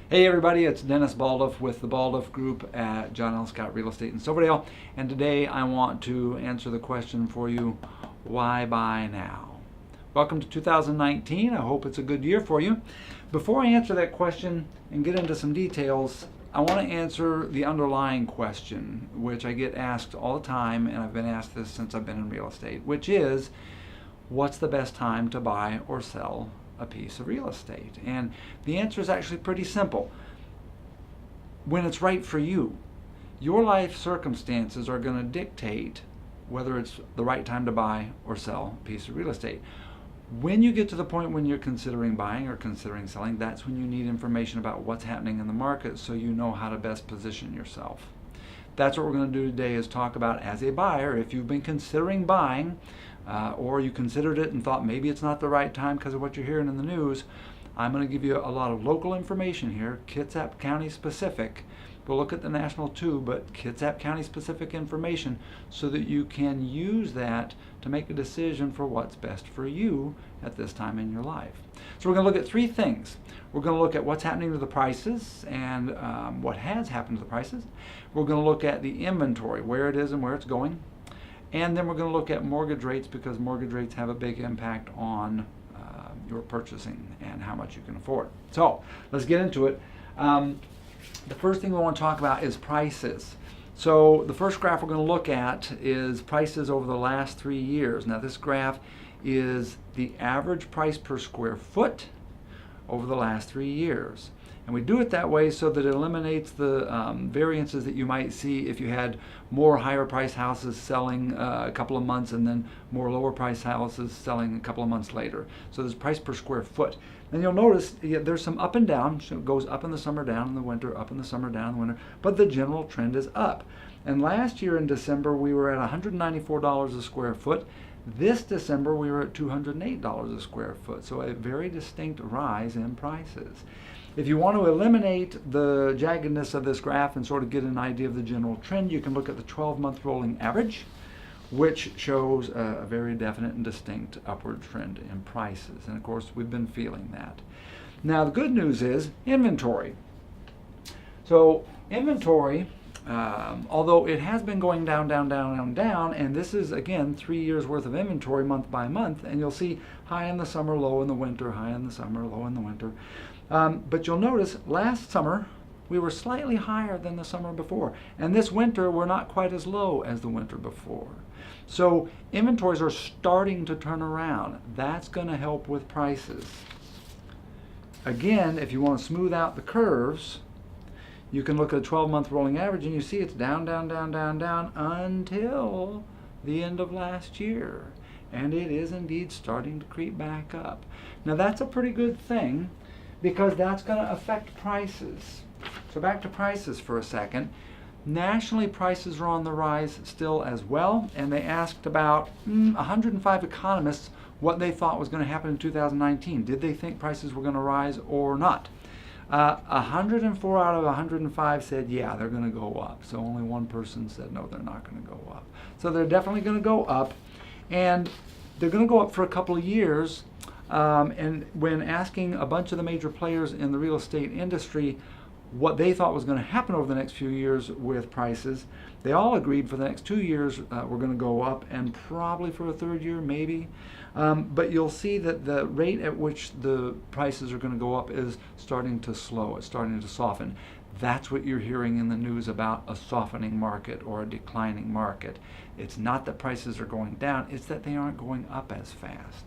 Hey everybody, it's Dennis Baldoff with the Baldoff Group at John L. Scott Real Estate in Silverdale, and today I want to answer the question for you, why buy now? Welcome to 2019. I hope it's a good year for you. Before I answer that question and get into some details, I want to answer the underlying question, which I get asked all the time, and I've been asked this since I've been in real estate, which is, what's the best time to buy or sell a piece of real estate? And the answer is actually pretty simple. When it's right for you. Your life circumstances are going to dictate whether it's the right time to buy or sell a piece of real estate. When you get to the point when you're considering buying or considering selling, that's when you need information about what's happening in the market so you know how to best position yourself. That's what we're going to do today, is talk about, as a buyer, if you've been considering buying or you considered it and thought maybe it's not the right time because of what you're hearing in the news. I'm going to give you a lot of local information here, Kitsap County specific. We'll look at the national too, but Kitsap County specific information so that you can use that to make a decision for what's best for you at this time in your life. So we're going to look at three things. We're going to look at what's happening to the prices and what has happened to the prices. We're going to look at the inventory, where it is and where it's going. And then we're going to look at mortgage rates, because mortgage rates have a big impact on your purchasing and how much you can afford. So let's get into it. The first thing we want to talk about is prices. So the first graph we're going to look at is prices over the last 3 years. Now this graph is the average price per square foot over the last 3 years. And we do it that way so that it eliminates the variances that you might see if you had more higher price houses selling a couple of months and then more lower price houses selling a couple of months later. So there's price per square foot. And you'll notice there's some up and down. So it goes up in the summer, down in the winter, up in the summer, down in the winter. But the general trend is up. And last year in December, we were at $194 a square foot. This December, we were at $208 a square foot. So a very distinct rise in prices. If you want to eliminate the jaggedness of this graph and sort of get an idea of the general trend, you can look at the 12-month rolling average, which shows a very definite and distinct upward trend in prices. And of course, we've been feeling that. Now, the good news is inventory. So inventory, although it has been going down, and this is, again, 3 years worth of inventory month by month, and you'll see high in the summer, low in the winter, high in the summer, low in the winter. But you'll notice last summer we were slightly higher than the summer before, and this winter we're not quite as low as the winter before. So inventories are starting to turn around. That's going to help with prices. Again, if you want to smooth out the curves, you can look at a 12-month rolling average and you see it's down until the end of last year. And it is indeed starting to creep back up. Now that's a pretty good thing, because that's going to affect prices. So back to prices for a second. Nationally, prices are on the rise still as well, and they asked about 105 economists what they thought was going to happen in 2019. Did they think prices were going to rise or not? 104 out of 105 said, yeah, they're going to go up. So only one person said, no, they're not going to go up. So they're definitely going to go up, and they're going to go up for a couple of years. And when asking a bunch of the major players in the real estate industry what they thought was going to happen over the next few years with prices, they all agreed for the next 2 years we're going to go up, and probably for a third year, maybe. But you'll see that the rate at which the prices are going to go up is starting to slow. It's starting to soften. That's what you're hearing in the news about a softening market or a declining market. It's not that prices are going down, it's that they aren't going up as fast.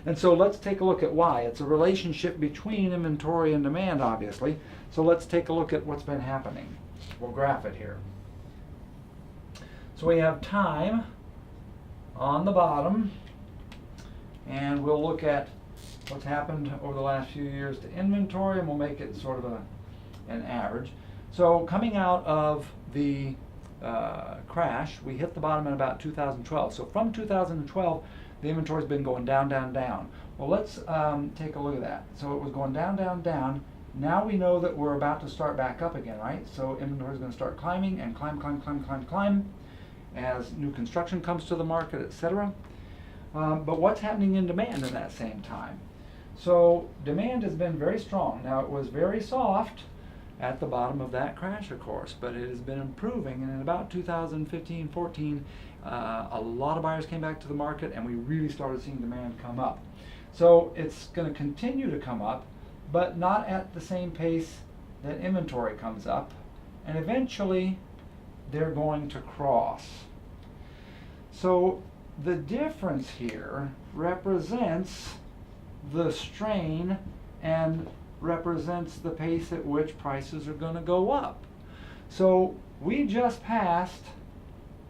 And so let's take a look at why. It's a relationship between inventory and demand, obviously. So let's take a look at what's been happening. We'll graph it here. So we have time on the bottom, and we'll look at what's happened over the last few years to inventory, and we'll make it sort of an average. So coming out of the crash, we hit the bottom in about 2012. So from 2012, the inventory's been going down. Well, let's take a look at that. So it was going down. Now we know that we're about to start back up again, right? So inventory is going to start climbing and climb as new construction comes to the market, etc. But what's happening in demand in that same time? So demand has been very strong. Now it was very soft at the bottom of that crash, of course, but it has been improving. And in about 2015-14, a lot of buyers came back to the market, and we really started seeing demand come up. So it's going to continue to come up, but not at the same pace that inventory comes up, and eventually they're going to cross. So the difference here represents the strain and represents the pace at which prices are going to go up. So we just passed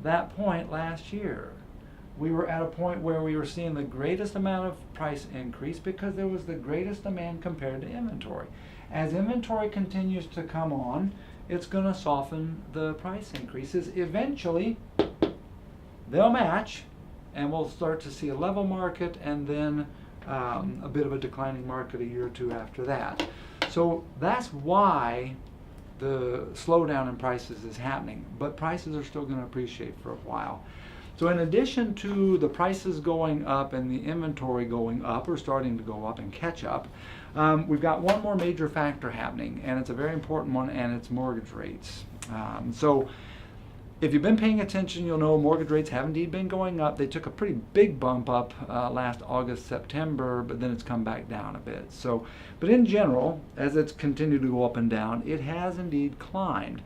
that point last year. We were at a point where we were seeing the greatest amount of price increase because there was the greatest demand compared to inventory. As inventory continues to come on, it's going to soften the price increases. Eventually, they'll match, and we'll start to see a level market, and then a bit of a declining market a year or two after that. So that's why the slowdown in prices is happening, but prices are still going to appreciate for a while. So in addition to the prices going up and the inventory going up or starting to go up and catch up, we've got one more major factor happening, and it's a very important one, and it's mortgage rates. So if you've been paying attention, you'll know mortgage rates have indeed been going up. They took a pretty big bump up last August, September, but then it's come back down a bit. So, but in general, as it's continued to go up and down, it has indeed climbed.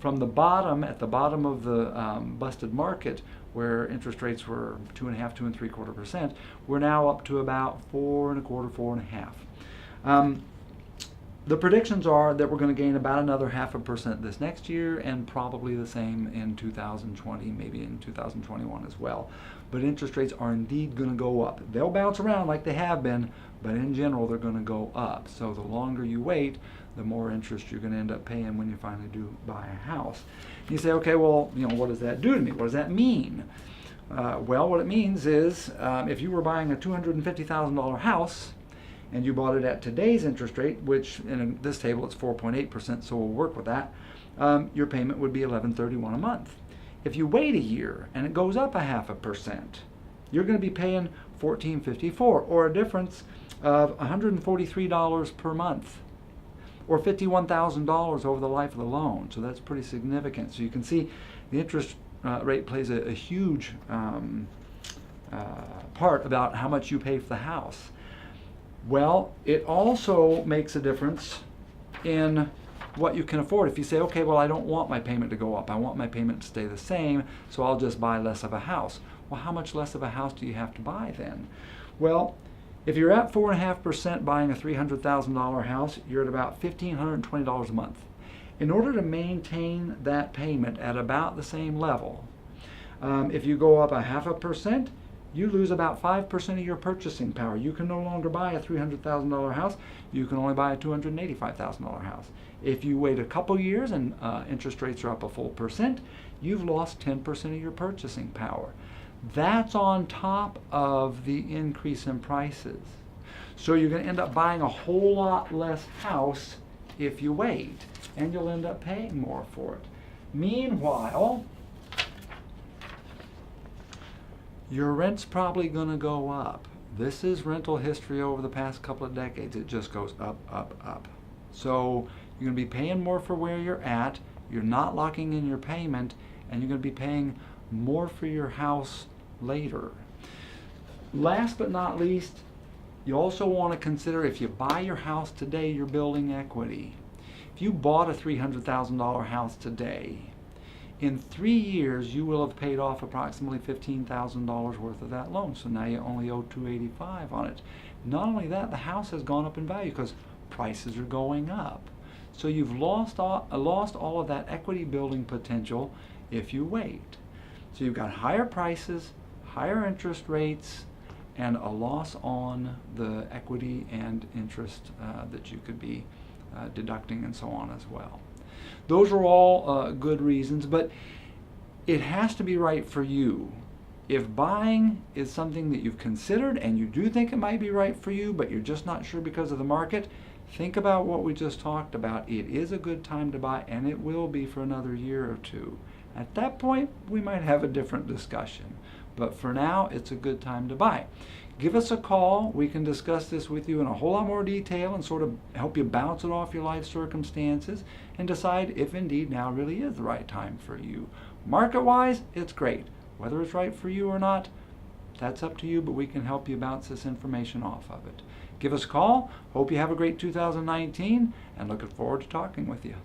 From the bottom, at the bottom of the busted market, where interest rates were 2.5%, 2.75%, we're now up to about 4.25%, 4.5%. The predictions are that we're going to gain about another 0.5% this next year, and probably the same in 2020, maybe in 2021 as well. But interest rates are indeed going to go up. They'll bounce around like they have been, but in general they're going to go up. So the longer you wait, the more interest you're going to end up paying when you finally do buy a house. You say, okay, well, what does that do to me? What does that mean? Well, what it means is if you were buying a $250,000 house, and you bought it at today's interest rate, which in this table it's 4.8%, so we'll work with that, your payment would be $11.31 a month. If you wait a year and it goes up 0.5%, you're going to be paying $14.54, or a difference of $143 per month, or $51,000 over the life of the loan. So that's pretty significant. So you can see the interest rate plays a huge part about how much you pay for the house. Well, it also makes a difference in what you can afford. If you say, okay, well, I don't want my payment to go up. I want my payment to stay the same, so I'll just buy less of a house. Well, how much less of a house do you have to buy then? Well, if you're at 4.5% buying a $300,000 house, you're at about $1,520 a month. In order to maintain that payment at about the same level, if you go up 0.5%, you lose about 5% of your purchasing power. You can no longer buy a $300,000 house. You can only buy a $285,000 house. If you wait a couple years and interest rates are up a full percent, you've lost 10% of your purchasing power. That's on top of the increase in prices. So you're going to end up buying a whole lot less house if you wait, and you'll end up paying more for it. Meanwhile, your rent's probably going to go up. This is rental history over the past couple of decades. It just goes up, up, up. So you're going to be paying more for where you're at. You're not locking in your payment, and you're going to be paying more for your house later. Last but not least, you also want to consider, if you buy your house today, you're building equity. If you bought a $300,000 house today, in 3 years, you will have paid off approximately $15,000 worth of that loan. So now you only owe $285 on it. Not only that, the house has gone up in value because prices are going up. So you've lost all of that equity building potential if you wait. So you've got higher prices, higher interest rates, and a loss on the equity and interest that you could be deducting and so on as well. Those are all good reasons, but it has to be right for you. If buying is something that you've considered and you do think it might be right for you, but you're just not sure because of the market, think about what we just talked about. It is a good time to buy, and it will be for another year or two. At that point, we might have a different discussion. But for now, it's a good time to buy. give us a call. We can discuss this with you in a whole lot more detail and sort of help you bounce it off your life circumstances and decide if indeed now really is the right time for you. Market-wise, it's great. Whether it's right for you or not, that's up to you, but we can help you bounce this information off of it. Give us a call. Hope you have a great 2019, and looking forward to talking with you.